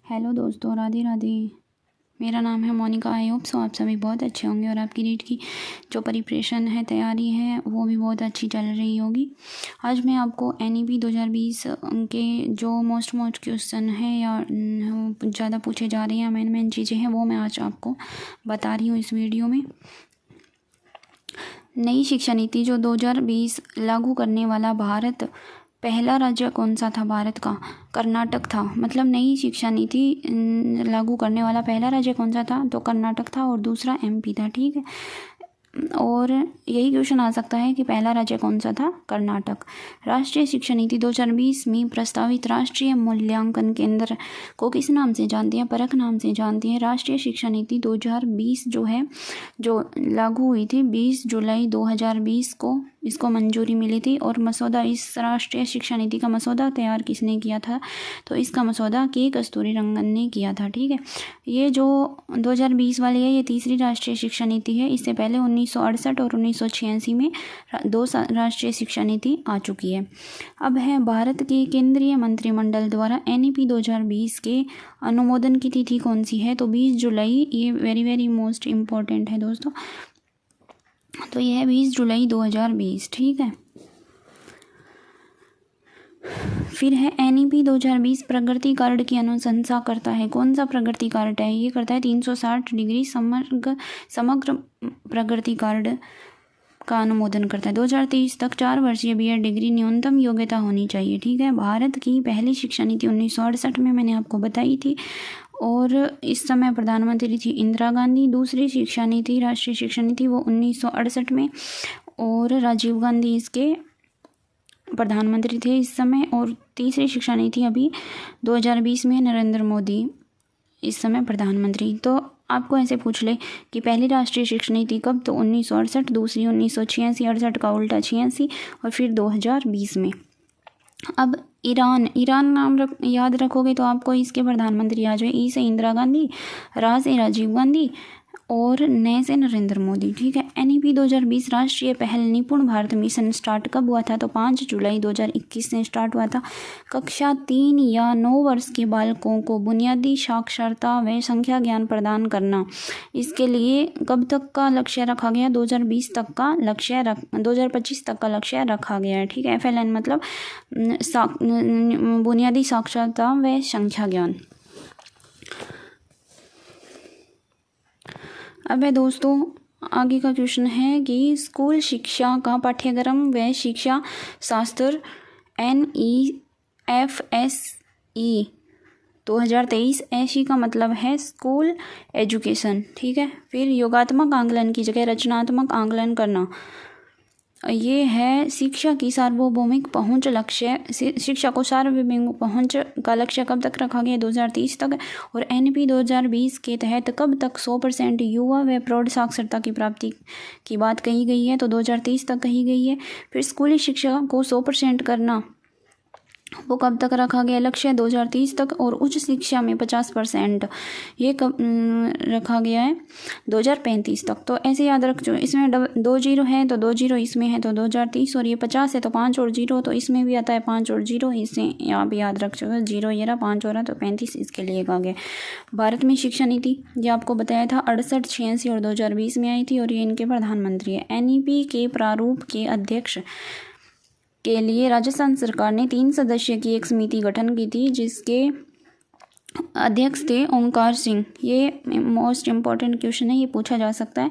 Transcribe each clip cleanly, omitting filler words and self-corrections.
Hello दोस्तों, राधे राधे। मेरा नाम है मोनिका। आई होप सो आप सभी बहुत अच्छे होंगे और आपकी नीट की जो प्रिपरेशन है, तैयारी है, वो भी बहुत अच्छी चल रही होगी। आज मैं आपको NEP 2020 के जो मोस्ट क्वेश्चन है या ज़्यादा पूछे जा रहे हैं, मेन चीज़ें हैं, वो मैं आज आपको बता रही हूँ इस वीडियो में। नई शिक्षा नीति जो 2020 लागू करने वाला भारत पहला राज्य कौन सा था? भारत का कर्नाटक था। मतलब नई शिक्षा नीति लागू करने वाला पहला राज्य कौन सा था? तो कर्नाटक था और दूसरा MP था। ठीक है, और यही क्वेश्चन आ सकता है कि पहला राज्य कौन सा था? कर्नाटक। राष्ट्रीय शिक्षा नीति 2020 में प्रस्तावित राष्ट्रीय मूल्यांकन केंद्र को किस नाम से जानते हैं? परख नाम से जानते हैं। राष्ट्रीय शिक्षा नीति 2020 जो है, जो लागू हुई थी 20 जुलाई 2020 को इसको मंजूरी मिली थी। और मसौदा, इस राष्ट्रीय शिक्षा नीति का मसौदा तैयार किसने किया था? तो इसका मसौदा के कस्तूरीरंगन ने किया था। ठीक है, ये जो 2020 वाली है, ये तीसरी राष्ट्रीय शिक्षा नीति है। इससे पहले 1968 और 1986 में दो राष्ट्रीय शिक्षा नीति आ चुकी है। अब है भारत के केंद्रीय मंत्रिमंडल द्वारा NEP 2020 के अनुमोदन की तिथि कौन सी है? तो 20 जुलाई। ये वेरी मोस्ट इम्पोर्टेंट है दोस्तों। तो यह है 20 जुलाई 2020। ठीक है, फिर है NEP 2020 प्रगति कार्ड की अनुशंसा करता है। कौन सा प्रगति कार्ड है? ये करता है 360 डिग्री समग्र प्रगति कार्ड का अनुमोदन करता है। 2030 तक 4 वर्षीय B.Ed डिग्री न्यूनतम योग्यता होनी चाहिए। ठीक है, भारत की पहली शिक्षा नीति 1968 में मैंने आपको बताई थी और इस समय प्रधानमंत्री थी इंदिरा गांधी। दूसरी शिक्षा नीति, राष्ट्रीय शिक्षा नीति, वो 1968 में, और राजीव गांधी इसके प्रधानमंत्री थे इस समय। और तीसरी शिक्षा नीति अभी 2020 में नरेंद्र मोदी इस समय प्रधानमंत्री। तो आपको ऐसे पूछ ले कि पहली राष्ट्रीय शिक्षा नीति कब? तो 1968, दूसरी 1986, 68 का उल्टा 86, और फिर 2020 में। अब ईरान नाम याद रखोगे तो आपको इसके प्रधानमंत्री आ जाए। ई से इंदिरा गांधी, रा से राजीव गांधी, और न से नरेंद्र मोदी। ठीक है, NEP 2020 राष्ट्रीय पहल निपुण भारत मिशन स्टार्ट कब हुआ था? तो 5 जुलाई 2021 से स्टार्ट हुआ था। कक्षा 3 या 9 वर्ष के बालकों को बुनियादी साक्षरता व संख्या ज्ञान प्रदान करना, इसके लिए कब तक का लक्ष्य रखा गया? 2020 तक का लक्ष्य 2025 तक का लक्ष्य रखा गया है। ठीक है, FLN मतलब बुनियादी साक्षरता व संख्या ज्ञान। अब है दोस्तों, आगे का क्वेश्चन है कि स्कूल शिक्षा का पाठ्यक्रम व शिक्षा शास्त्र NEFSE 2023 ऐसी का मतलब है स्कूल एजुकेशन। ठीक है, फिर योगात्मक आंकलन की जगह रचनात्मक आंकलन करना, ये है शिक्षा की सार्वभौमिक पहुंच लक्ष्य। शिक्षा को सार्वभौमिक पहुंच का लक्ष्य कब तक रखा गया? 2030 तक। और NEP 2020 के तहत कब तक 100% युवा व प्रौढ़ साक्षरता की प्राप्ति की बात कही गई है? तो 2030 तक कही गई है। फिर स्कूली शिक्षा को 100% करना, वो कब तक रखा गया लक्ष्य? 2030 तक। और उच्च शिक्षा में 50%, ये कब रखा गया है? 2035 तक। तो ऐसे याद रख, जो इसमें 2 जीरो है तो 2 जीरो इसमें है तो 2030, और ये 50 है तो 5 और 0, तो इसमें भी आता है 5 और 0, इससे यहाँ भी याद रख चुके। 0 ये रहा, 5 हो रहा, तो 35 इसके लिए कहा गया। भारत में शिक्षा नीति ये आपको बताया था 68, 86 और 2020 में आई थी, और ये इनके प्रधानमंत्री है। NEP के प्रारूप के अध्यक्ष के लिए राजस्थान सरकार ने 3 सदस्य की एक समिति गठन की थी, जिसके अध्यक्ष थे ओंकार सिंह। ये मोस्ट इम्पॉर्टेंट क्वेश्चन है, ये पूछा जा सकता है।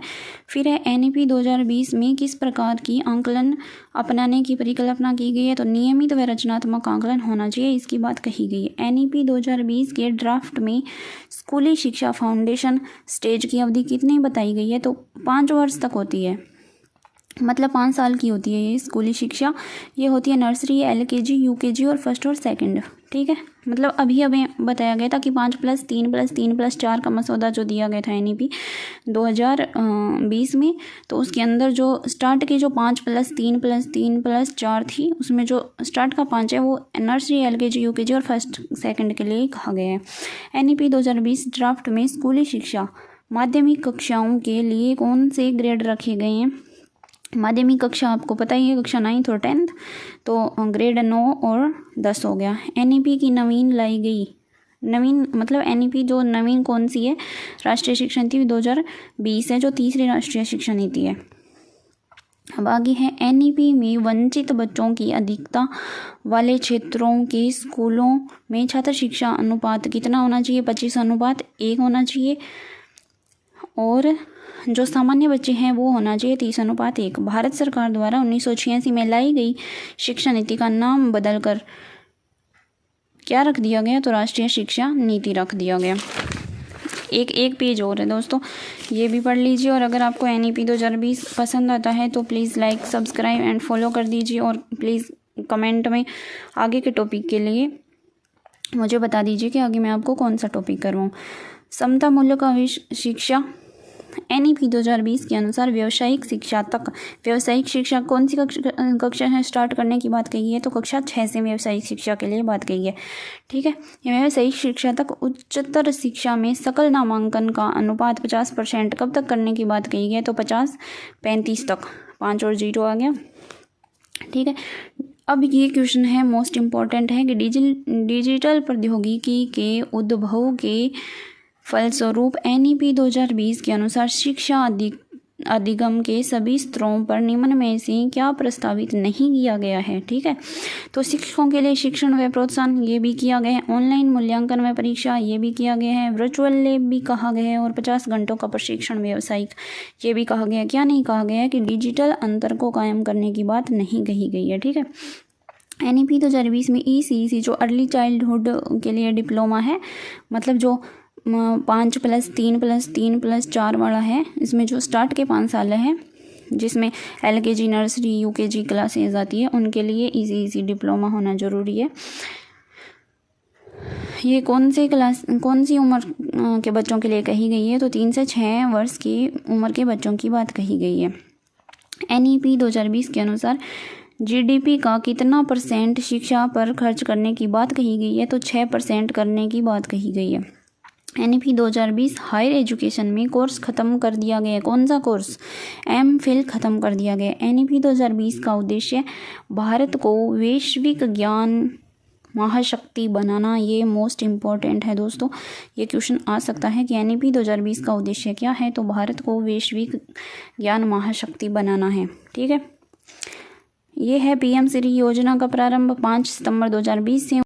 फिर है NEP 2020 में किस प्रकार की आंकलन अपनाने की परिकल्पना की गई है? तो नियमित व रचनात्मक आंकलन होना चाहिए, इसकी बात कही गई है। NEP 2020 के ड्राफ्ट में स्कूली शिक्षा फाउंडेशन स्टेज की अवधि कितनी बताई गई है? तो 5 वर्ष तक होती है, मतलब 5 साल की होती है ये स्कूली शिक्षा। ये होती है नर्सरी, LKG, UKG और फर्स्ट और सेकंड। ठीक है, मतलब अभी बताया गया था कि 5+3+3+4 का मसौदा जो दिया गया था NEP 2020 में, तो उसके अंदर जो स्टार्ट की जो 5+3+3+4 थी, उसमें जो स्टार्ट का 5 है वो नर्सरी, LKG, UKG और फर्स्ट सेकंड के लिए कहा गया है। NEP 2020 ड्राफ्ट में स्कूली शिक्षा माध्यमिक कक्षाओं के लिए कौन से ग्रेड रखे गए हैं? माध्यमिक कक्षा आपको पता ही है, कक्षा 9th और 10th, तो ग्रेड 9 और 10 हो गया। NEP की नवीन लाई गई नवीन मतलब NEP जो नवीन कौन सी है, राष्ट्रीय शिक्षा नीति 2020 है, जो तीसरी राष्ट्रीय शिक्षा नीति है। अब आगे है NEP में वंचित बच्चों की अधिकता वाले क्षेत्रों के स्कूलों में छात्र शिक्षा अनुपात कितना होना चाहिए, 25:1 होना चाहिए, और जो सामान्य बच्चे हैं वो होना चाहिए 30:1। भारत सरकार द्वारा 1986 में लाई गई शिक्षा नीति का नाम बदलकर क्या रख दिया गया, तो राष्ट्रीय शिक्षा नीति रख दिया गया। एक पेज और है दोस्तों, ये भी पढ़ लीजिए। और अगर आपको NEP 2020 पसंद आता है तो please like, subscribe and follow कर दीजिए, और प्लीज़ कमेंट में आगे के टॉपिक के लिए मुझे बता दीजिए कि आगे मैं आपको कौन सा टॉपिक करवाऊँ। समता मूल्य का शिक्षा NEP 2020 के अनुसार व्यावसायिक शिक्षा तक, व्यावसायिक शिक्षा कौन सी कक्षा है स्टार्ट करने की बात कही है, तो कक्षा 6 से व्यावसायिक शिक्षा के लिए बात कही है। ठीक है, व्यावसायिक शिक्षा तक उच्चतर शिक्षा में सकल नामांकन का अनुपात 50% कब तक करने की बात कही है, तो 50-35 तक, 5 और 0 आ गया। ठीक है, अब ये क्वेश्चन है मोस्ट इम्पॉर्टेंट है कि डिजिटल प्रौद्योगिकी के उद्भव के फलस्वरूप NEP 2020 के अनुसार शिक्षा अधिगम के सभी स्तरों पर निम्न में से क्या प्रस्तावित नहीं किया गया है। ठीक है, तो शिक्षकों के लिए शिक्षण व प्रोत्साहन ये भी किया गया है, ऑनलाइन मूल्यांकन व परीक्षा ये भी किया गया है, वर्चुअल लैब भी कहा गया है, और 50 घंटों का प्रशिक्षण व्यावसायिक ये भी कहा गया है। क्या नहीं कहा गया है कि डिजिटल अंतर को कायम करने की बात नहीं कही गई है। ठीक है, NEP 2020 में ECEC जो अर्ली चाइल्डहुड के लिए डिप्लोमा है, मतलब जो 5+3+3+4 वाला है, इसमें जो स्टार्ट के 5 साल है, जिसमें LKG नर्सरी UKG क्लासेज आती है, उनके लिए ECEC डिप्लोमा होना ज़रूरी है। ये कौन सी उम्र के बच्चों के लिए कही गई है, तो 3 से 6 वर्ष की उम्र के बच्चों की बात कही गई है। NEP 2020 के अनुसार GDP का कितना % शिक्षा पर खर्च करने की बात कही गई है, तो 6% करने की बात कही गई है। NEP 2020 हायर एजुकेशन में कोर्स ख़त्म कर दिया गया। कौन सा कोर्स, MPhil ख़त्म कर दिया गया। NEP 2020 का उद्देश्य भारत को वैश्विक ज्ञान महाशक्ति बनाना, ये मोस्ट इम्पॉर्टेंट है दोस्तों, ये क्वेश्चन आ सकता है कि NEP 2020 का उद्देश्य क्या है, तो भारत को वैश्विक ज्ञान महाशक्ति बनाना है। ठीक है, ये है PM श्री योजना का प्रारंभ 5 सितंबर 2020 से